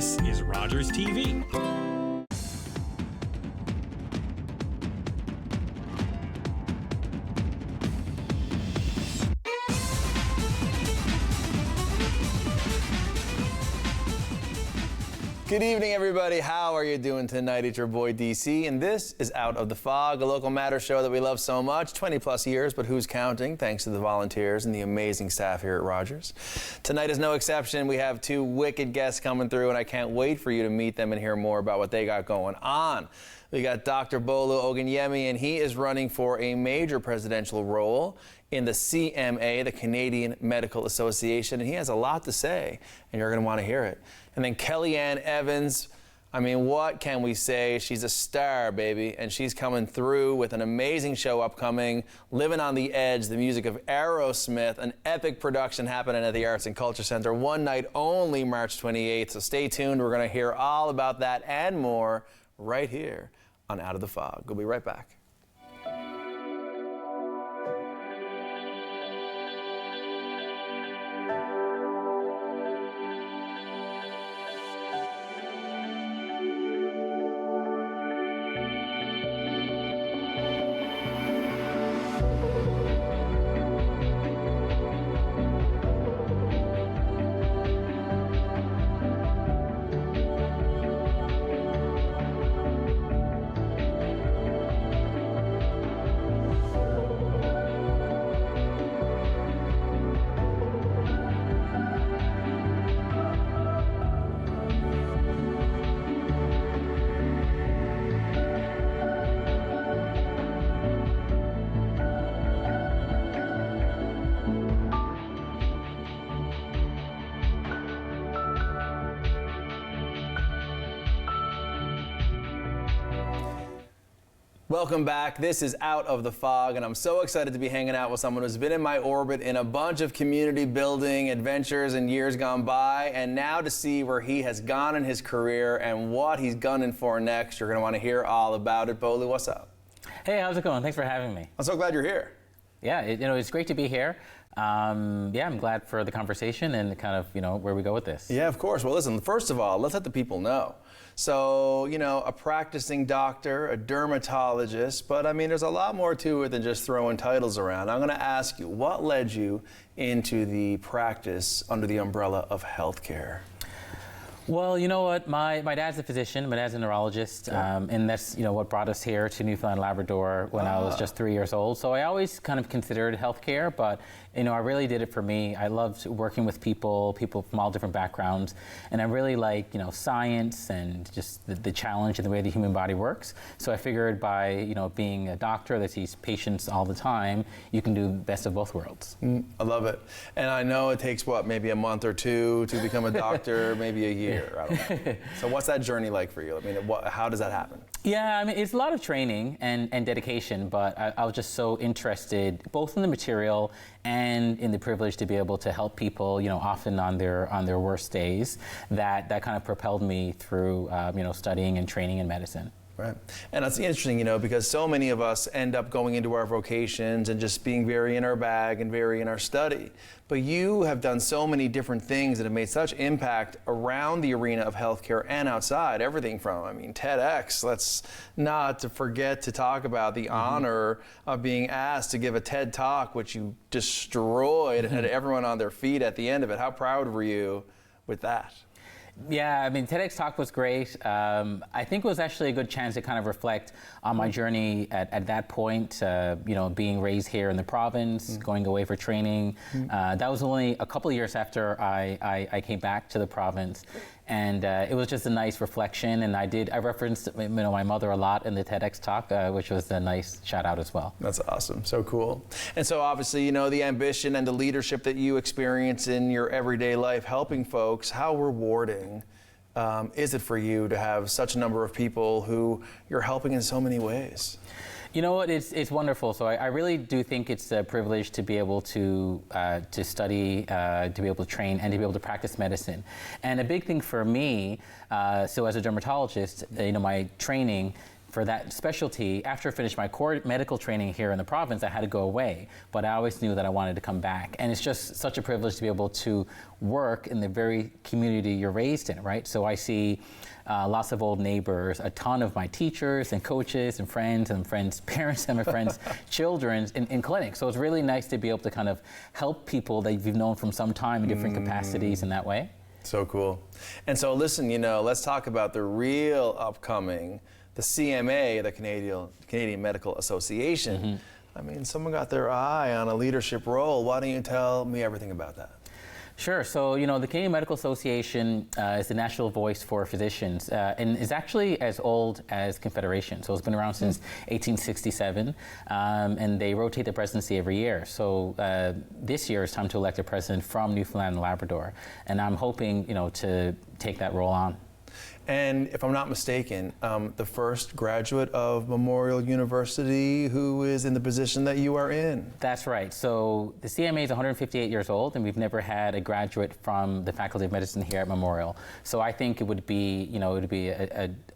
This is Rogers TV. Good evening, everybody. How are you doing tonight? It's your boy DC, and this is Out of the Fog, a local matter show that we love so much. 20 plus years, but who's counting? Thanks to the volunteers and the amazing staff here at Rogers. Tonight is no exception. We have two wicked guests coming through, and I can't wait for you to meet them and hear more about what they got going on. We got Dr. Bolu Ogunyemi, and he is running for a major presidential role in the CMA, the Canadian Medical Association, and he has a lot to say, and you're going to want to hear it. And then Kellyanne Evans, I mean, what can we say? She's a star, baby, and she's coming through with an amazing show upcoming, Living on the Edge, the music of Aerosmith, an epic production happening at the Arts and Culture Center, one night only, March 28th. So stay tuned. We're going to hear all about that and more right here on Out of the Fog. We'll be right back. Welcome back. This is Out of the Fog, and I'm so excited to be hanging out with someone who's been in my orbit in a bunch of community building adventures in years gone by, and now to see where he has gone in his career and what he's gunning for next. You're going to want to hear all about it. Bolu, what's up? Hey, how's it going? Thanks for having me. I'm so glad you're here. Yeah, it's great to be here. I'm glad for the conversation and kind of, where we go with this. Yeah, of course. Well, listen, first of all, let's let the people know. So, a practicing doctor, a dermatologist, but I mean, there's a lot more to it than just throwing titles around. I'm going to ask you, what led you into the practice under the umbrella of healthcare? Well, you know what? My dad's a physician. My dad's a neurologist, and that's what brought us here to Newfoundland, Labrador when I was just 3 years old. So I always kind of considered healthcare, but I really did it for me. I loved working with people from all different backgrounds, and I really like science and just the challenge and the way the human body works. So I figured by being a doctor that sees patients all the time, you can do the best of both worlds. I love it, and I know it takes maybe a month or two to become a doctor, maybe a year. I don't know. So what's that journey like for you? I mean, how does that happen? Yeah, I mean, it's a lot of training and dedication, but I was just so interested both in the material and in the privilege to be able to help people, often on their worst days, that kind of propelled me through, studying and training in medicine. Right. And that's interesting, because so many of us end up going into our vocations and just being very in our bag and very in our study. But you have done so many different things that have made such impact around the arena of healthcare and outside. Everything from, TEDx. Let's not forget to talk about the honor of being asked to give a TED Talk, which you destroyed and had everyone on their feet at the end of it. How proud were you with that? Yeah, TEDx Talk was great. I think it was actually a good chance to kind of reflect on my journey at that point, being raised here in the province, going away for training. That was only a couple of years after I came back to the province. And it was just a nice reflection, and I referenced my mother a lot in the TEDx Talk, which was a nice shout out as well. That's awesome, so cool. And so obviously, the ambition and the leadership that you experience in your everyday life helping folks, how rewarding is it for you to have such a number of people who you're helping in so many ways? You know what? It's wonderful. So I really do think it's a privilege to be able to study, to be able to train, and to be able to practice medicine. And a big thing for me, so as a dermatologist, my training for that specialty, after I finished my core medical training here in the province, I had to go away, but I always knew that I wanted to come back. And it's just such a privilege to be able to work in the very community you're raised in, right? So I see lots of old neighbors, a ton of my teachers and coaches and friends' parents and my friends' children in clinics. So it's really nice to be able to kind of help people that you've known from some time in different capacities in that way. So cool. And so listen, let's talk about the real upcoming, the CMA, the Canadian Medical Association. I mean, someone got their eye on a leadership role. Why don't you tell me everything about that? Sure. So, the Canadian Medical Association is the national voice for physicians and is actually as old as Confederation. So it's been around since 1867, and they rotate the presidency every year. So this year it's time to elect a president from Newfoundland and Labrador, and I'm hoping, to take that role on. And if I'm not mistaken, the first graduate of Memorial University who is in the position that you are in. That's right. So the CMA is 158 years old, and we've never had a graduate from the Faculty of Medicine here at Memorial. So I think it would be,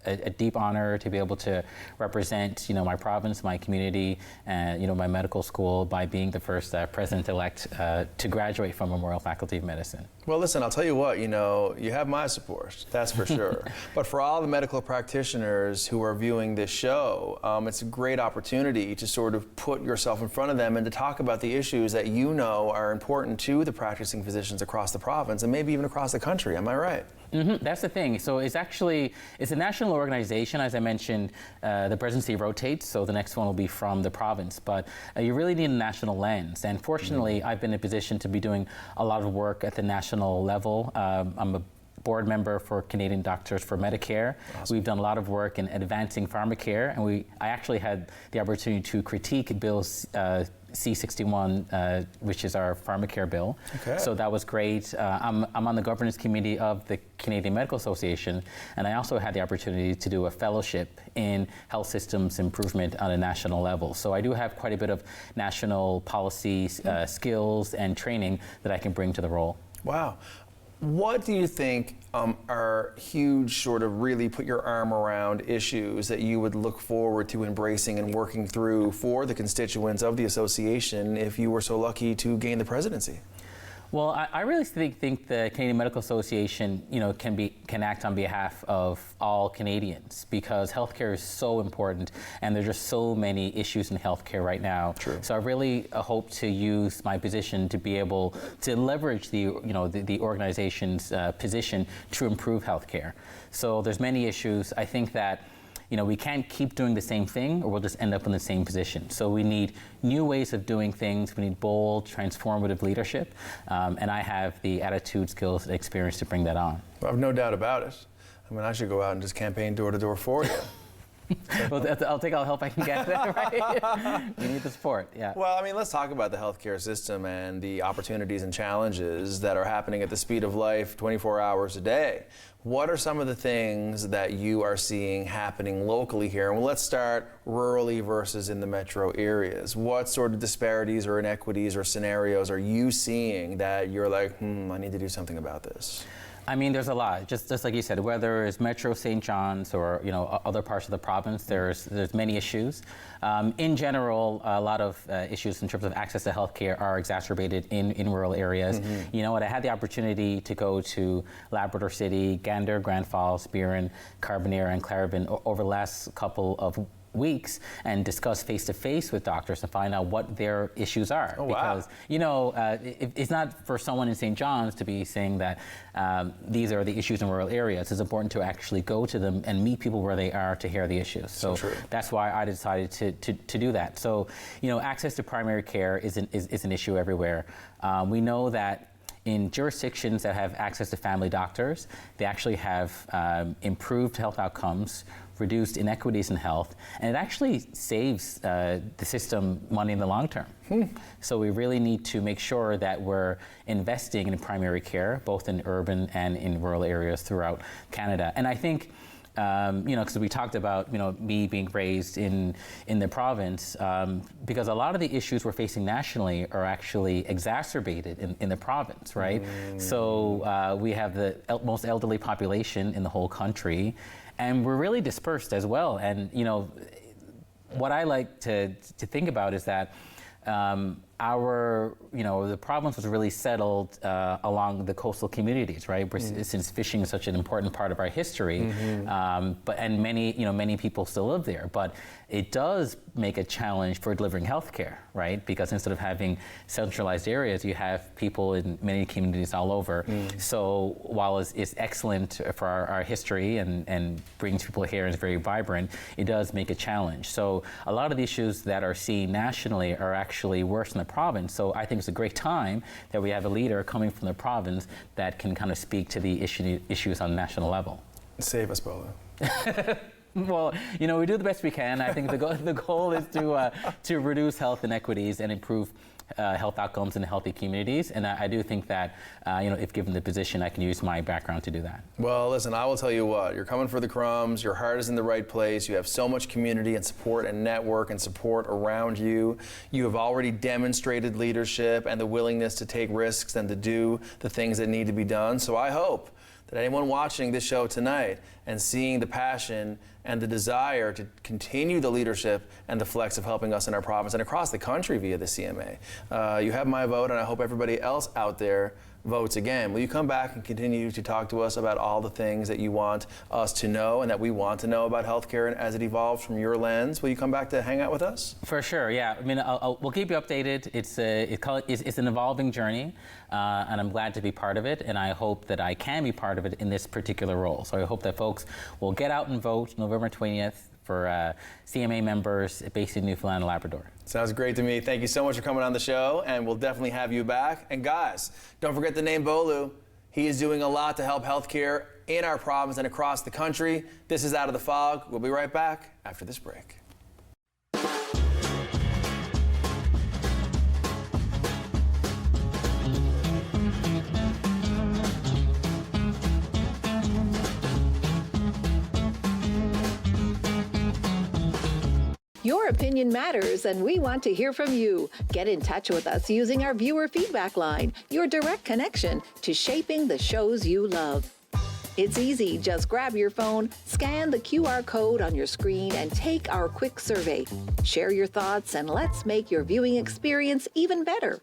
a deep honor to be able to represent, my province, my community, and my medical school by being the first president-elect to graduate from Memorial Faculty of Medicine. Well, listen, I'll tell you what, you have my support, that's for sure. But for all the medical practitioners who are viewing this show, it's a great opportunity to sort of put yourself in front of them and to talk about the issues that are important to the practicing physicians across the province and maybe even across the country. Am I right? That's the thing. So it's a national organization. As I mentioned, the presidency rotates, so the next one will be from the province. But you really need a national lens. And fortunately, I've been in a position to be doing a lot of work at the national level. I'm a board member for Canadian Doctors for Medicare. Awesome. We've done a lot of work in advancing pharmacare, and I actually had the opportunity to critique bills C61, which is our pharmacare bill. Okay. So that was great. I'm on the governance committee of the Canadian Medical Association, and I also had the opportunity to do a fellowship in health systems improvement on a national level. So I do have quite a bit of national policy skills and training that I can bring to the role. Wow. What do you think are huge, sort of really put your arm around issues that you would look forward to embracing and working through for the constituents of the association if you were so lucky to gain the presidency? Well, I really think the Canadian Medical Association, can act on behalf of all Canadians because healthcare is so important, and there's just so many issues in healthcare right now. True. So I really hope to use my position to be able to leverage the organization's position to improve healthcare. So there's many issues. I think that we can't keep doing the same thing or we'll just end up in the same position. So we need new ways of doing things. We need bold, transformative leadership. And I have the attitude, skills, and experience to bring that on. Well, I have no doubt about it. I mean, I should go out and just campaign door to door for you. Well, I'll take all the help I can get, right? We need the support, yeah. Well, I mean, let's talk about the healthcare system and the opportunities and challenges that are happening at the speed of life 24 hours a day. What are some of the things that you are seeing happening locally here? And let's start rurally versus in the metro areas. What sort of disparities or inequities or scenarios are you seeing that you're like, I need to do something about this? I mean, there's a lot. Just like you said, whether it's Metro St. John's or other parts of the province, there's many issues. In general, a lot of issues in terms of access to healthcare are exacerbated in rural areas. You know what? I had the opportunity to go to Labrador City, Gander, Grand Falls, Burin, Carbonear, and Clarabin over the last couple of weeks and discuss face-to-face with doctors and find out what their issues are. Oh, because, wow. It's not for someone in St. John's to be saying that these are the issues in rural areas. It's important to actually go to them and meet people where they are to hear the issues. So that's why I decided to do that. So, access to primary care is an issue everywhere. We know that in jurisdictions that have access to family doctors, they actually have improved health outcomes, reduced inequities in health, and it actually saves the system money in the long term. So we really need to make sure that we're investing in primary care, both in urban and in rural areas throughout Canada. And I think because we talked about, me being raised in the province, because a lot of the issues we're facing nationally are actually exacerbated in the province, right? So we have the most elderly population in the whole country, and we're really dispersed as well. And, what I like to think about is that the province was really settled along the coastal communities, right? Since fishing is such an important part of our history, and many people still live there. But it does make a challenge for delivering healthcare, right? Because instead of having centralized areas, you have people in many communities all over. So while it's excellent for our history and brings people here and is very vibrant, it does make a challenge. So a lot of the issues that are seen nationally are actually worse in the province. So I think it's a great time that we have a leader coming from the province that can kind of speak to the issues on the national level. Save us, Bolu. Well, we do the best we can. I think the goal is to reduce health inequities and improve health outcomes in healthy communities. And I do think that, if given the position, I can use my background to do that. Well, listen, I will tell you what, you're coming for the crumbs, your heart is in the right place, you have so much community and support and network and support around you. You have already demonstrated leadership and the willingness to take risks and to do the things that need to be done. So I hope that anyone watching this show tonight and seeing the passion and the desire to continue the leadership and the flex of helping us in our province and across the country via the CMA. You have my vote, and I hope everybody else out there votes again. Will you come back and continue to talk to us about all the things that you want us to know and that we want to know about healthcare and as it evolves from your lens? Will you come back to hang out with us? For sure, yeah. I mean, we'll keep you updated. It's an evolving journey, and I'm glad to be part of it, and I hope that I can be part of it in this particular role. So I hope that folks will get out and vote November 20th for CMA members based in Newfoundland and Labrador. Sounds great to me. Thank you so much for coming on the show, and we'll definitely have you back. And guys, don't forget the name Bolu. He is doing a lot to help healthcare in our province and across the country. This is Out of the Fog. We'll be right back after this break. Your opinion matters, and we want to hear from you. Get in touch with us using our viewer feedback line, your direct connection to shaping the shows you love. It's easy. Just grab your phone, scan the QR code on your screen, and take our quick survey. Share your thoughts, and let's make your viewing experience even better.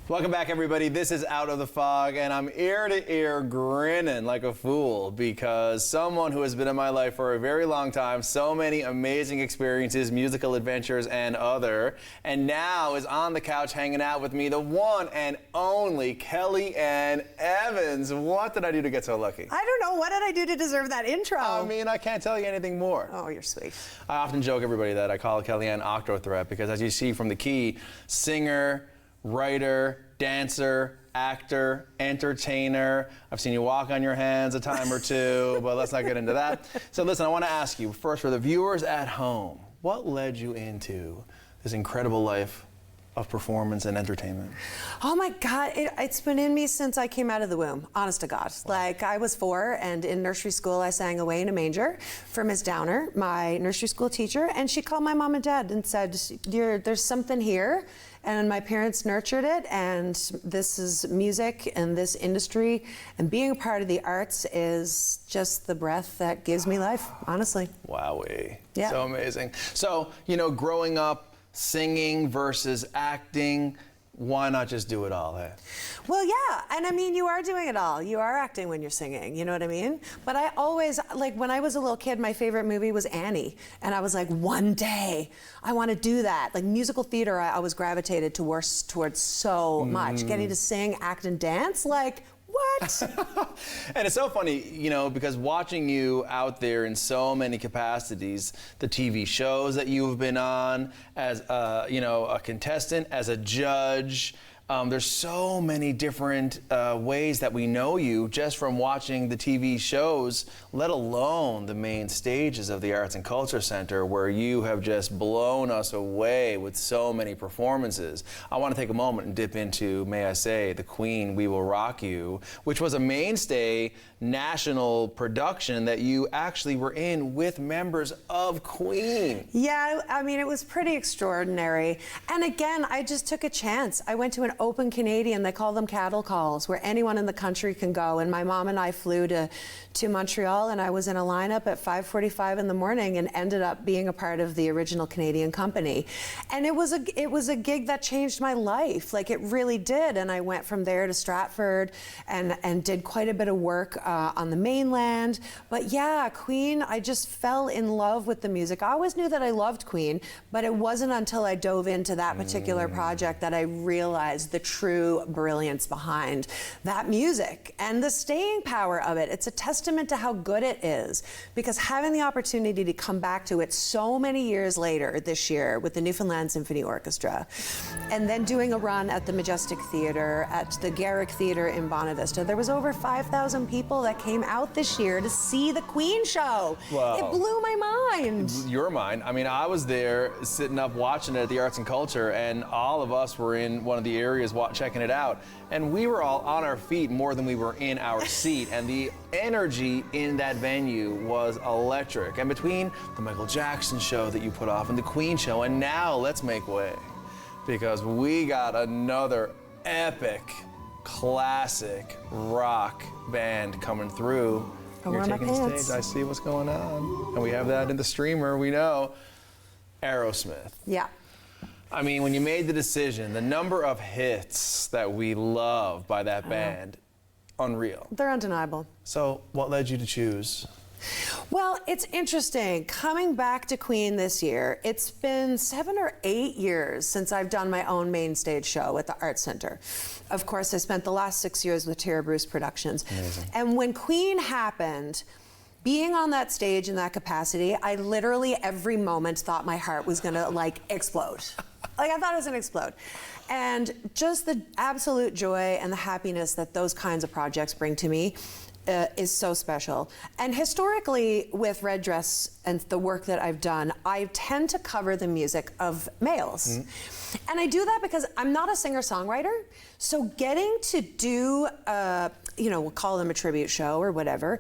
Welcome back, everybody. This is Out of the Fog, and I'm ear to ear grinning like a fool because someone who has been in my life for a very long time, so many amazing experiences, musical adventures, and other, and now is on the couch hanging out with me, the one and only Kellyanne Evans. What did I do to get so lucky? I don't know. What did I do to deserve that intro? I mean, I can't tell you anything more. Oh, you're sweet. I often joke, everybody, that I call Kellyanne Octothreat because, as you see from the key, singer, writer, dancer, actor, entertainer. I've seen you walk on your hands a time or two, but let's not get into that. So listen, I want to ask you first, for the viewers at home, what led you into this incredible life of performance and entertainment? Oh my God, it's been in me since I came out of the womb, honest to God. Like, I was 4, and in nursery school I sang Away in a Manger for Miss Downer, my nursery school teacher, and she called my mom and dad and said, there's something here. And my parents nurtured it, and this is music and this industry, and being a part of the arts is just the breath that gives me life, honestly. Wowee. Yeah. So amazing. So, growing up, singing versus acting, why not just do it all, eh? Well, yeah, and I mean, you are doing it all. You are acting when you're singing, you know what I mean? But I always, like, when I was a little kid, my favorite movie was Annie, and I was like, one day, I want to do that. Like, musical theater, I always gravitated towards so much. Getting to sing, act, and dance, like, what? And it's so funny, because watching you out there in so many capacities, the TV shows that you've been on, as a contestant, as a judge, There's so many different ways that we know you just from watching the TV shows, let alone the main stages of the Arts and Culture Center, where you have just blown us away with so many performances. I want to take a moment and dip into, may I say, the Queen, We Will Rock You, which was a mainstay national production that you actually were in with members of Queen. Yeah, I mean, it was pretty extraordinary. And again, I just took a chance. I went to an open Canadian, they call them cattle calls, where anyone in the country can go. And my mom and I flew to Montreal, and I was in a lineup at 5:45 in the morning and ended up being a part of the original Canadian company. And it was a gig that changed my life. Like, it really did. And I went from there to Stratford and did quite a bit of work on the mainland. But yeah, Queen, I just fell in love with the music. I always knew that I loved Queen, but it wasn't until I dove into that particular project that I realized the true brilliance behind that music and the staying power of it. It's a testament to how good it is, because having the opportunity to come back to it so many years later this year with the Newfoundland Symphony Orchestra, and then doing a run at the Majestic Theatre, at the Garrick Theatre in Bonavista. There was over 5,000 people that came out this year to see the Queen show. Wow. It blew my mind. Your mind. I mean, I was there sitting up watching it at the Arts and Culture, and all of us were in one of the areas checking it out, and we were all on our feet more than we were in our seat, and the energy in that venue was electric. And between the Michael Jackson show that you put off and the Queen show, and now let's make way, because we got another epic, classic rock band coming through. Oh, You're where are my taking the pants? stage. I see what's going on, and we have that in the streamer. We know Aerosmith. Yeah. I mean, when you made the decision, the number of hits that we love by that band, unreal. They're undeniable. So what led you to choose? Well, it's interesting. Coming back to Queen this year, it's been 7 or 8 years since I've done my own main stage show at the Arts Center. Of course, I spent the last 6 years with Tara Bruce Productions. Amazing. And when Queen happened, being on that stage in that capacity, I literally every moment thought my heart was gonna like explode. Like, I thought it was gonna explode. And just the absolute joy and the happiness that those kinds of projects bring to me is so special. And historically, with Red Dress and the work that I've done, I tend to cover the music of males. And I do that because I'm not a singer-songwriter, so getting to do, we'll call them a tribute show or whatever,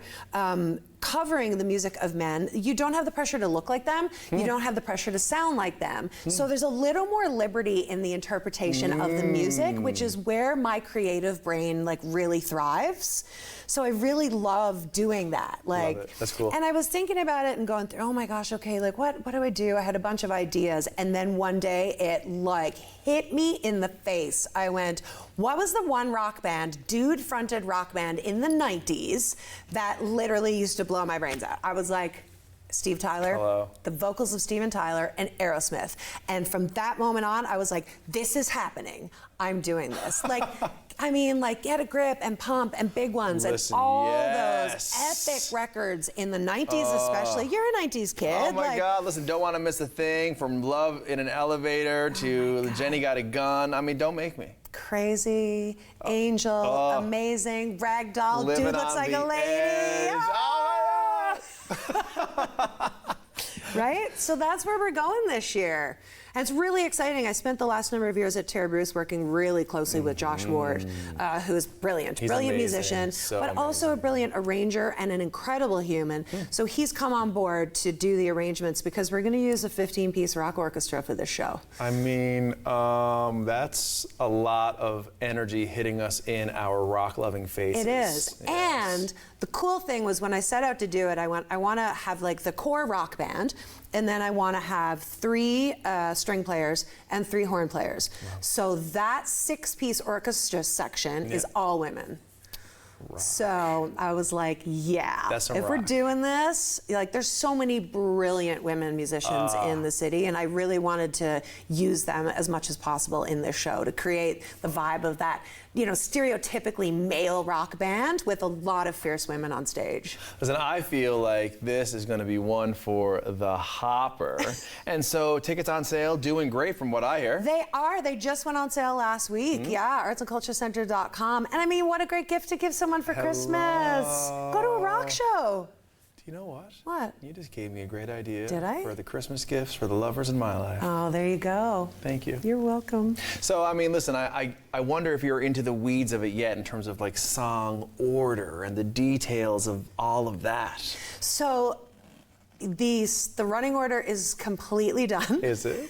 covering the music of men, you don't have the pressure to look like them, you don't have the pressure to sound like them. So there's a little more liberty in the interpretation of the music, which is where my creative brain like really thrives. So I really love doing that. Like, love it. That's cool. And I was thinking about it and going through, oh my gosh, okay, like what do I do? I had a bunch of ideas, and then one day it like hit me in the face. I went, what was the one rock band, dude-fronted rock band in the 90s that literally used to blow my brains out? I was like, Steve Tyler, Hello. The vocals of Steven Tyler, and Aerosmith. And from that moment on, I was like, this is happening. I'm doing this. Like, I mean, like Get a Grip and Pump and Big Ones Listen, and all yes. those epic records in the 90s especially. You're a 90s kid. Oh my like, God, listen, Don't Want to Miss a Thing, from Love in an Elevator to Jenny Got a Gun. I mean, don't make me. Crazy, Angel, Amazing, Ragdoll, Living Dude Looks on Like the a Lady. Edge. Ah! Oh my God. Right? So that's where we're going this year. And it's really exciting. I spent the last number of years at Tara Bruce working really closely with Josh Ward, who is brilliant. He's brilliant amazing. musician, So but also a brilliant arranger and an incredible human. So he's come on board to do the arrangements because we're going to use a 15-piece rock orchestra for this show. I mean, that's a lot of energy hitting us in our rock-loving faces. It is. Yes. And the cool thing was when I set out to do it, I want to have like the core rock band, and then I want to have 3 string players and 3 horn players. Wow. So that 6-piece orchestra section is all women. So I was like, yeah, That's some if we're rock. doing this, like there's so many brilliant women musicians in the city, and I really wanted to use them as much as possible in this show to create the vibe of that, you know, stereotypically male rock band with a lot of fierce women on stage. Listen, I feel like this is going to be one for the hopper. And so tickets on sale, doing great from what I hear. They are. They just went on sale last week. Yeah, artsandculturecenter.com. And I mean, what a great gift to give someone for Christmas. Go to a rock show. Do you know what? What? You just gave me a great idea. Did I? For the Christmas gifts for the lovers in my life. Oh, there you go. Thank you. You're welcome. So, I mean, listen, I wonder if you're into the weeds of it yet in terms of like song order and the details of all of that. So the running order is completely done. Is it?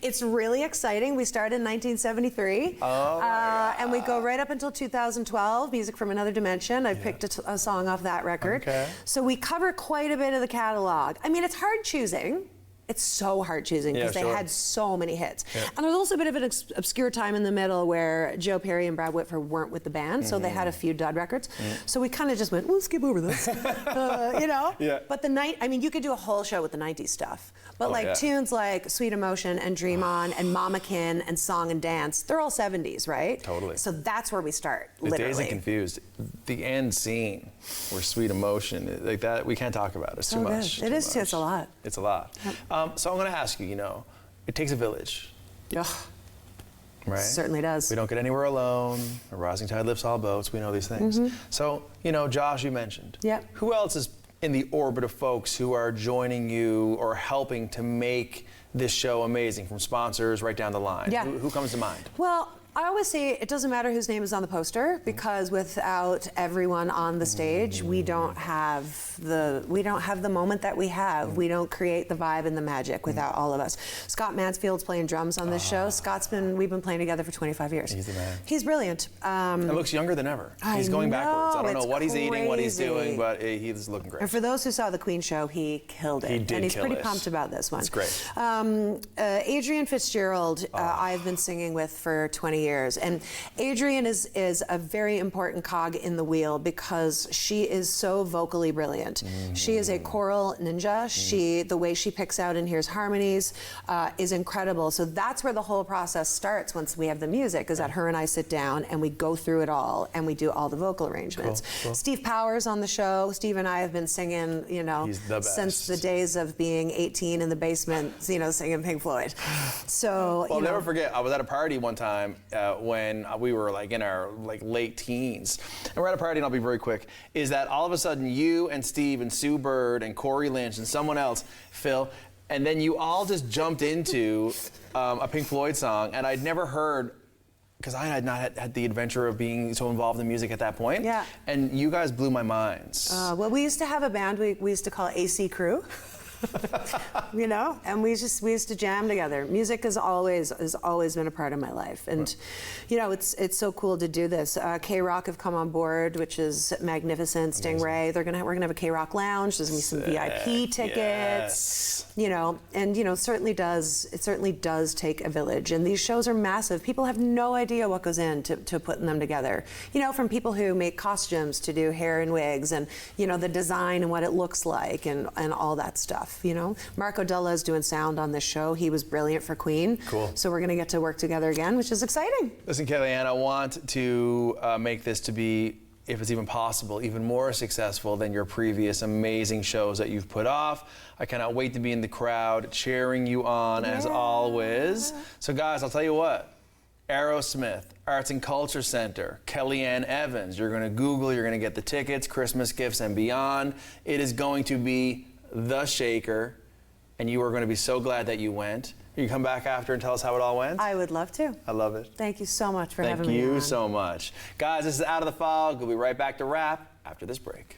It's really exciting. We started in 1973, and we go right up until 2012. Music from Another Dimension. I picked a song off that record. Okay. So we cover quite a bit of the catalog. I mean, it's hard choosing. It's so hard choosing because they had so many hits. Yeah. And there's also a bit of an obscure time in the middle where Joe Perry and Brad Whitford weren't with the band, so they had a few dud records. So we kind of just went, we'll skip over this, you know? Yeah. But I mean, you could do a whole show with the 90s stuff. But tunes like Sweet Emotion and Dream On and Mamakin and Song and Dance, they're all 70s, right? Totally. So that's where we start, The literally. Dazed and Confused, the end scene where Sweet Emotion, like that, we can't talk about it. It's too much. It is too, it's a lot. It's a lot. So I'm going to ask you, you know, it takes a village, Ugh, right? certainly does. We don't get anywhere alone. A rising tide lifts all boats. We know these things. So, you know, Josh, you mentioned. Yep. Who else is in the orbit of folks who are joining you or helping to make this show amazing, from sponsors right down the line? Yeah. Who comes to mind? Well, I always say it doesn't matter whose name is on the poster, because without everyone on the stage, we don't have the moment that we have. We don't create the vibe and the magic without all of us. Scott Mansfield's playing drums on this show. We've been playing together for 25 years. He's the man. He's brilliant. And looks younger than ever. He's going backwards. I don't know what he's eating, what he's doing, but he's looking great. And for those who saw the Queen show, he killed it. He did and he's kill pretty it. pumped about this one. It's great. Adrian Fitzgerald, I've been singing with for 20 years. And Adrian is a very important cog in the wheel because she is so vocally brilliant. She is a choral ninja. The way she picks out and hears harmonies is incredible. So that's where the whole process starts once we have the music, is that her and I sit down and we go through it all and we do all the vocal arrangements. Cool. Steve Powers on the show. Steve and I have been singing, you know, He's the best. since the days of being 18 in the basement, you know, singing Pink Floyd. So, Well, I'll you know, never forget, I was at a party one time when we were like in our late teens. And we're at a party, and I'll be very quick, is that all of a sudden you and Steve and Sue Bird and Corey Lynch and someone else, Phil, and then you all just jumped into a Pink Floyd song, and I'd never heard, because I had not had the adventure of being so involved in music at that point. Yeah. And you guys blew my minds. well, we used to have a band we used to call AC Crew. You know, and we used to jam together. Music has always been a part of my life, and you know, it's so cool to do this. K-Rock have come on board, which is magnificent. Stingray, we're gonna have a K-Rock lounge. There's gonna be some VIP tickets. Yes. You know, and you know, it certainly does take a village, and these shows are massive. People have no idea what goes into putting them together. You know, from people who make costumes to do hair and wigs, and you know, the design and what it looks like, and all that stuff. You know, Marco Della is doing sound on this show. He was brilliant for Queen. Cool. So we're going to get to work together again, which is exciting. Listen, Kellyanne, I want to make this to be, if it's even possible, even more successful than your previous amazing shows that you've put off. I cannot wait to be in the crowd cheering you on as always. So guys, I'll tell you what. Aerosmith, Arts and Culture Center, Kellyanne Evans. You're going to Google, you're going to get the tickets, Christmas gifts and beyond. It is going to be the shaker, and you are going to be so glad that you went. You come back after and tell us how it all went? I would love to. I love it. Thank you so much for having me Thank on. you so much. Guys, this is Out of the Fog. We'll be right back to wrap after this break.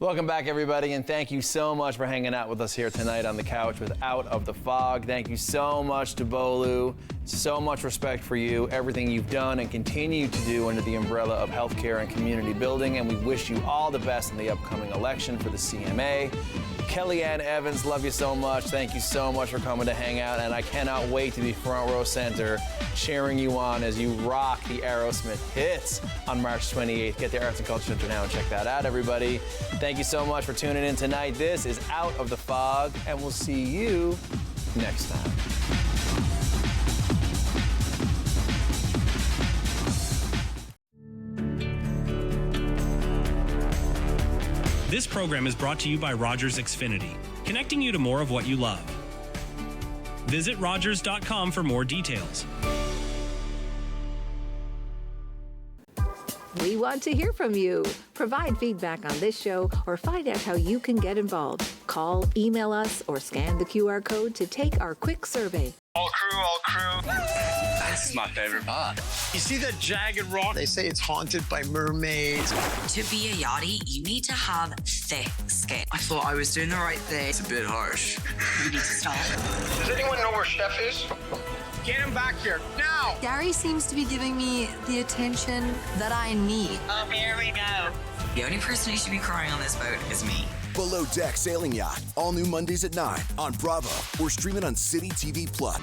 Welcome back, everybody, and thank you so much for hanging out with us here tonight on the couch with Out of the Fog. Thank you so much to Bolu. So much respect for you, everything you've done and continue to do under the umbrella of healthcare and community building, and we wish you all the best in the upcoming election for the CMA. Kellyanne Evans, love you so much. Thank you so much for coming to hang out, and I cannot wait to be front row center cheering you on as you rock the Aerosmith hits on March 28th. Get the Arts and Culture Center now and check that out, everybody. Thank you so much for tuning in tonight. This is Out of the Fog, and we'll see you next time. This program is brought to you by Rogers Xfinity, connecting you to more of what you love. Visit Rogers.com for more details. We want to hear from you. Provide feedback on this show or find out how you can get involved. Call, email us, or scan the QR code to take our quick survey. All crew. This is my favorite part. You see that jagged rock? They say it's haunted by mermaids. To be a yachty, you need to have thick skin. I thought I was doing the right thing. It's a bit harsh. You need to stop. Does anyone know where Steph is? Get him back here, now! Gary seems to be giving me the attention that I need. Oh, here we go. The only person who should be crying on this boat is me. Below Deck Sailing Yacht, all new Mondays at 9 on Bravo or stream it on City TV Plus.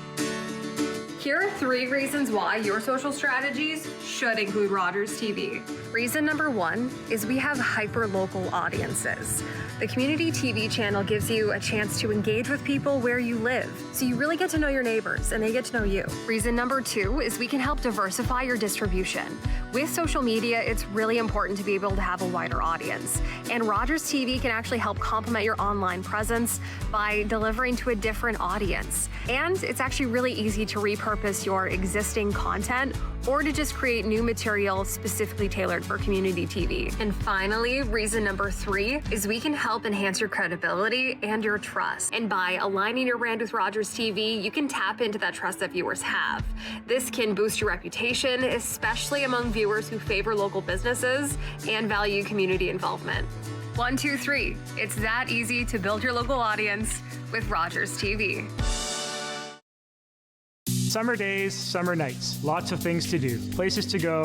Here are 3 reasons why your social strategies should include Rogers TV. Reason number 1 is we have hyper-local audiences. The community TV channel gives you a chance to engage with people where you live, so you really get to know your neighbors and they get to know you. Reason number 2 is we can help diversify your distribution. With social media, it's really important to be able to have a wider audience, and Rogers TV can actually help complement your online presence by delivering to a different audience. And it's actually really easy to repurpose repurpose your existing content or to just create new material specifically tailored for community TV. And finally, reason number 3 is we can help enhance your credibility and your trust. And by aligning your brand with Rogers TV, you can tap into that trust that viewers have. This can boost your reputation, especially among viewers who favor local businesses and value community involvement. 1, 2, 3. It's that easy to build your local audience with Rogers TV. Summer days, summer nights, lots of things to do, places to go.